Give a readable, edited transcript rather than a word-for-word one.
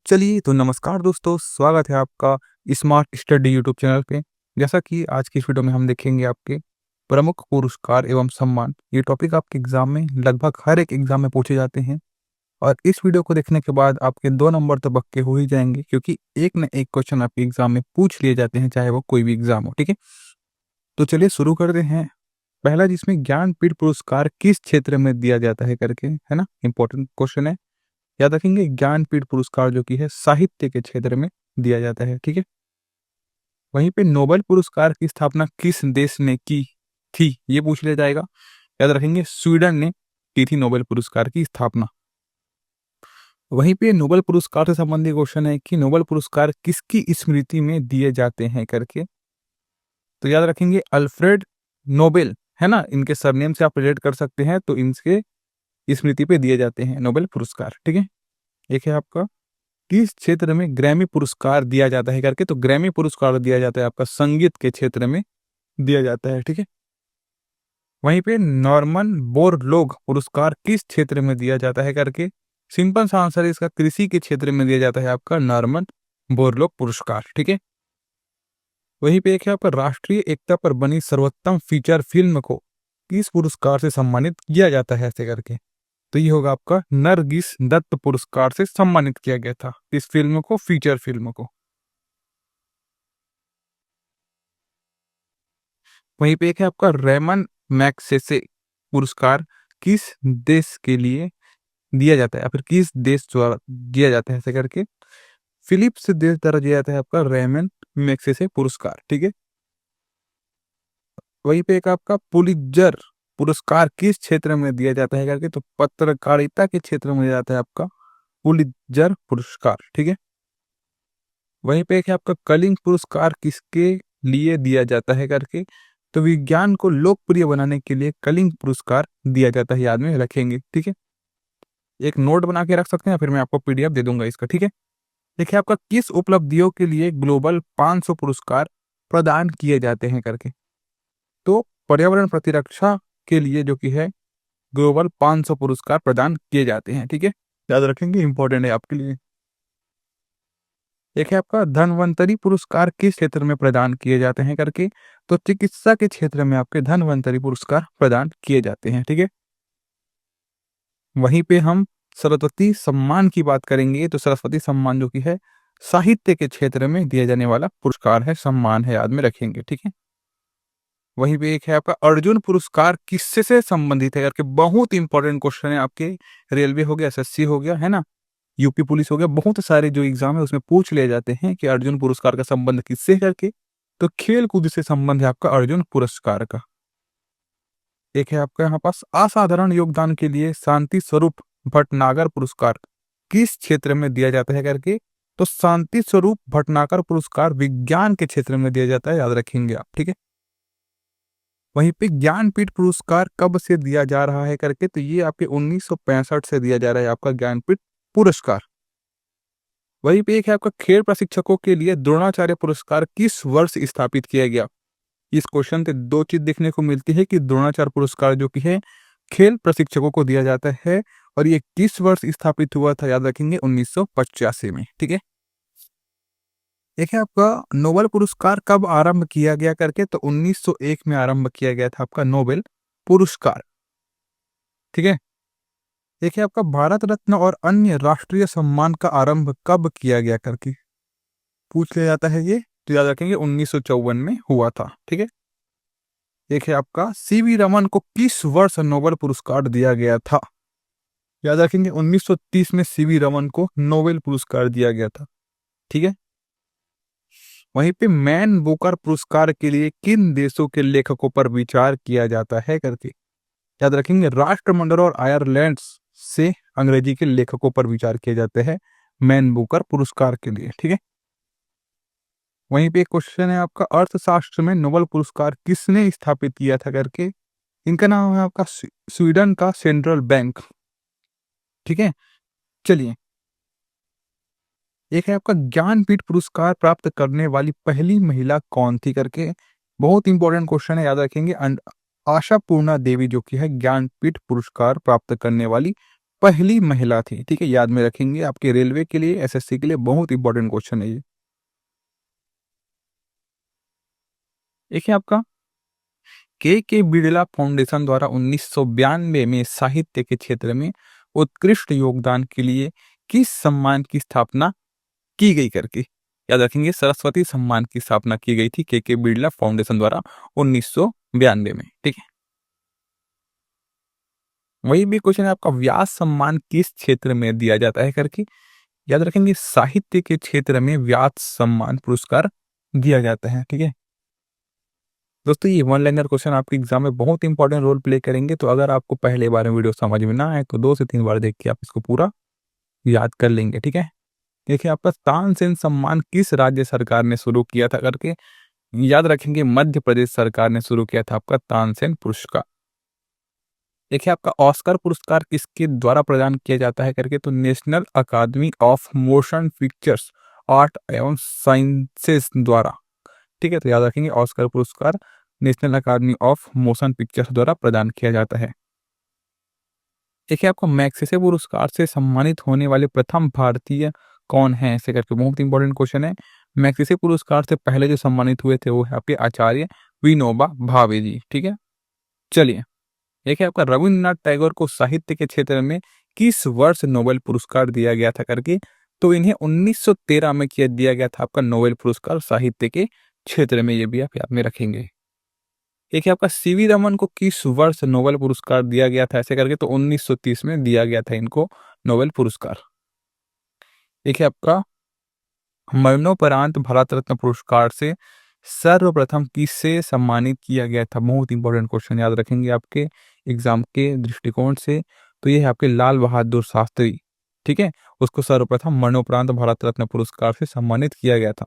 चलिए तो नमस्कार दोस्तों, स्वागत है आपका स्मार्ट स्टडी यूट्यूब चैनल पे। जैसा कि आज की इस वीडियो में हम देखेंगे आपके प्रमुख पुरस्कार एवं सम्मान। ये टॉपिक आपके एग्जाम में लगभग हर एक एग्जाम में पूछे जाते हैं और इस वीडियो को देखने के बाद आपके 2 नंबर तो पक्के हो ही जाएंगे, क्योंकि एक न एक क्वेश्चन आपके एग्जाम में पूछ लिए जाते हैं, चाहे वो कोई भी एग्जाम हो। ठीक है, तो चलिए शुरू करते हैं। पहला, जिसमें ज्ञानपीठ पुरस्कार किस क्षेत्र में दिया जाता है करके, है ना, इंपॉर्टेंट क्वेश्चन है। याद रखेंगे, ज्ञानपीठ पुरस्कार जो कि है साहित्य के क्षेत्र में दिया जाता है। ठीक है, वहीं पे नोबेल पुरस्कार की स्थापना किस देश ने की थी, ये पूछ लिया जाएगा। याद रखेंगे, स्वीडन ने की थी नोबेल पुरस्कार की स्थापना। वहीं पे नोबेल पुरस्कार से संबंधित क्वेश्चन है कि नोबेल पुरस्कार किसकी स्मृति में दिए जाते हैं करके। तो याद रखेंगे, अल्फ्रेड नोबेल, है ना, इनके सरनेम से आप रिलेट कर सकते हैं, तो इनके स्मृति पे दिए जाते हैं नोबेल पुरस्कार। ठीक है, एक है आपका, किस क्षेत्र में ग्रैमी पुरस्कार दिया जाता है करके। तो ग्रैमी पुरस्कार दिया जाता है आपका संगीत के क्षेत्र में दिया जाता है। ठीक है, वहीं पे नॉर्मन बोरलोग पुरस्कार किस क्षेत्र में दिया जाता है करके। सिंपल सा आंसर है इसका, कृषि के क्षेत्र में दिया जाता है आपका नॉर्मन बोरलोग पुरस्कार। ठीक है, वहीं पे एक है आपका, राष्ट्रीय एकता पर बनी सर्वोत्तम फीचर फिल्म को किस पुरस्कार से सम्मानित किया जाता है ऐसे करके। तो ये होगा आपका, नरगिस दत्त पुरस्कार से सम्मानित किया गया था इस फिल्म को, फीचर फिल्म को। वहीं पे एक है आपका, रेमन मैग्सेसे पुरस्कार किस देश के लिए दिया जाता है, या फिर किस देश द्वारा दिया जाता है ऐसे करके। फिलिप्स देश द्वारा दिया जाता है आपका रेमन मैग्सेसे पुरस्कार। ठीक है, वहीं पे एक आपका, पुलित्जर पुरस्कार किस क्षेत्र में दिया जाता है करके। तो पत्रकारिता के क्षेत्र में दिया जाता है आपका पुलित्जर पुरस्कार। ठीक है, वहीं पे एक है आपका, कलिंग पुरस्कार किसके लिए दिया जाता है करके। तो विज्ञान को लोकप्रिय बनाने के लिए कलिंग पुरस्कार दिया जाता है, याद में रखेंगे। ठीक है, एक नोट बना के रख सकते हैं, फिर मैं आपको पीडीएफ दे दूंगा इसका। ठीक है, देखिए आपका, किस उपलब्धियों के लिए ग्लोबल 500 पुरस्कार प्रदान किए जाते हैं करके। तो पर्यावरण प्रतिरक्षा के लिए जो कि है, ग्लोबल 500 पुरस्कार प्रदान किए जाते हैं। ठीक है, याद रखेंगे, इंपॉर्टेंट है आपके लिए। एक है आपका, धन्वंतरी पुरस्कार किस क्षेत्र में प्रदान किए जाते हैं करके। तो चिकित्सा के क्षेत्र में आपके धन्वंतरी पुरस्कार प्रदान किए जाते हैं। ठीक है, वहीं पे हम सरस्वती सम्मान की बात करेंगे। तो सरस्वती सम्मान जो कि है साहित्य के क्षेत्र में दिया जाने वाला पुरस्कार है, सम्मान है, याद में रखेंगे। ठीक है, वहीं पे एक है आपका, अर्जुन पुरस्कार किससे से संबंधित है करके। बहुत इंपॉर्टेंट क्वेश्चन है आपके, रेलवे हो गया, एसएससी हो गया, है ना, यूपी पुलिस हो गया, बहुत सारे जो एग्जाम है उसमें पूछ लिए जाते हैं कि अर्जुन पुरस्कार का संबंध किससे है करके। तो खेल कूद से संबंध है आपका अर्जुन पुरस्कार का। एक है आपका यहाँ पास, असाधारण योगदान के लिए शांति स्वरूप भटनागर पुरस्कार किस क्षेत्र में दिया जाता है करके। तो शांति स्वरूप भटनागर पुरस्कार विज्ञान के क्षेत्र में दिया जाता है, याद रखेंगे आप। ठीक है, वहीं पे ज्ञानपीठ पुरस्कार कब से दिया जा रहा है करके। तो ये आपके 1965 से दिया जा रहा है आपका ज्ञानपीठ पुरस्कार। वहीं पे एक है आपका, खेल प्रशिक्षकों के लिए द्रोणाचार्य पुरस्कार किस वर्ष स्थापित किया गया। इस क्वेश्चन से दो चीज देखने को मिलती है कि द्रोणाचार्य पुरस्कार जो कि है खेल प्रशिक्षकों को दिया जाता है, और ये किस वर्ष स्थापित हुआ था, याद रखेंगे, 1985 में। ठीक है, एक है आपका, नोबेल पुरस्कार कब आरंभ किया गया करके। तो 1901 में आरंभ किया गया था आपका नोबेल पुरस्कार। ठीक है, एक है आपका, भारत रत्न और अन्य राष्ट्रीय सम्मान का आरंभ कब किया गया करके पूछ लिया जाता है ये। तो याद रखेंगे, 1954 में हुआ था। ठीक है, एक है आपका, सीवी रमन को किस वर्ष नोबेल पुरस्कार दिया गया था। याद रखेंगे, 1930 में सीवी रमन को नोबेल पुरस्कार दिया गया था। ठीक है, वहीं पे मैन बुकर पुरस्कार के लिए किन देशों के लेखकों पर विचार किया जाता है करके। याद रखेंगे, राष्ट्रमंडल और आयरलैंड से अंग्रेजी के लेखकों पर विचार किए जाते हैं मैन बुकर पुरस्कार के लिए। ठीक है, वहीं पे एक क्वेश्चन है आपका, अर्थशास्त्र में नोबेल पुरस्कार किसने स्थापित किया था करके। इनका नाम है आपका, स्वीडन का सेंट्रल बैंक। ठीक है, चलिए, एक है आपका, ज्ञानपीठ पुरस्कार प्राप्त करने वाली पहली महिला कौन थी करके। बहुत इंपॉर्टेंट क्वेश्चन है, याद रखेंगे। आशा पूर्णा देवी जो कि है ज्ञानपीठ पुरस्कार प्राप्त करने वाली पहली महिला थी, ठीक है? याद में रखेंगे, आपके रेलवे के लिए, एसएससी के लिए बहुत इंपॉर्टेंट क्वेश्चन है ये। देखिए आपका के बिड़ला फाउंडेशन द्वारा 1992 में साहित्य के क्षेत्र में उत्कृष्ट योगदान के लिए किस सम्मान की स्थापना की गई करके? याद रखेंगे, सरस्वती सम्मान की स्थापना की गई थी के बिड़ला फाउंडेशन द्वारा 1992 में, ठीक है? वही भी क्वेश्चन है आपका, व्यास सम्मान किस क्षेत्र में दिया जाता है करके? याद रखेंगे, साहित्य के क्षेत्र में व्यास सम्मान पुरस्कार दिया जाता है, ठीक है? दोस्तों, ये वन लाइनर क्वेश्चन आपके एग्जाम में बहुत इंपॉर्टेंट रोल प्ले करेंगे, तो अगर आपको पहले बार में वीडियो समझ में ना आए तो 2 से 3 बार देख के आप इसको पूरा याद कर लेंगे, ठीक है? देखिए आपका तानसेन सम्मान किस राज्य सरकार ने शुरू किया था करके? याद रखेंगे, मध्य प्रदेश सरकार ने शुरू किया था आपका तानसेन पुरस्कार। देखिए आपका ऑस्कर पुरस्कार किसके द्वारा प्रदान किया जाता है करके? तो national academy of motion pictures art एवं साइंसेस द्वारा, ठीक है? तो याद रखेंगे, ऑस्कर पुरस्कार national academy of motion pictures द्वारा प्रदान किया जाता है। देखिए आपको मैग्सेसे पुरस्कार से सम्मानित होने वाले प्रथम भारतीय कौन है ऐसे करके बहुत इंपॉर्टेंट क्वेश्चन है। मैग्सेसे पुरस्कार से पहले जो सम्मानित हुए थे वो है आपके आचार्य विनोबा भावे जी, ठीक है? चलिए, देखिए आपका रविन्द्रनाथ टैगोर को साहित्य के क्षेत्र में किस वर्ष नोबेल पुरस्कार दिया गया था करके? तो इन्हें 1913 में किया दिया गया था आपका नोबेल पुरस्कार साहित्य के क्षेत्र में, ये भी आप याद में रखेंगे। देखिए आपका सीवी रमन को किस वर्ष नोबेल पुरस्कार दिया गया था ऐसे करके? तो 1930 में दिया गया था इनको नोबेल पुरस्कार। देखिए आपका मरणोपरांत भारत रत्न पुरस्कार से सर्वप्रथम किसे सम्मानित किया गया था? बहुत इंपॉर्टेंट क्वेश्चन, याद रखेंगे आपके एग्जाम के दृष्टिकोण से। तो ये है आपके लाल बहादुर शास्त्री, ठीक है? उसको सर्वप्रथम मरणोपरांत भारत रत्न पुरस्कार से सम्मानित किया गया था।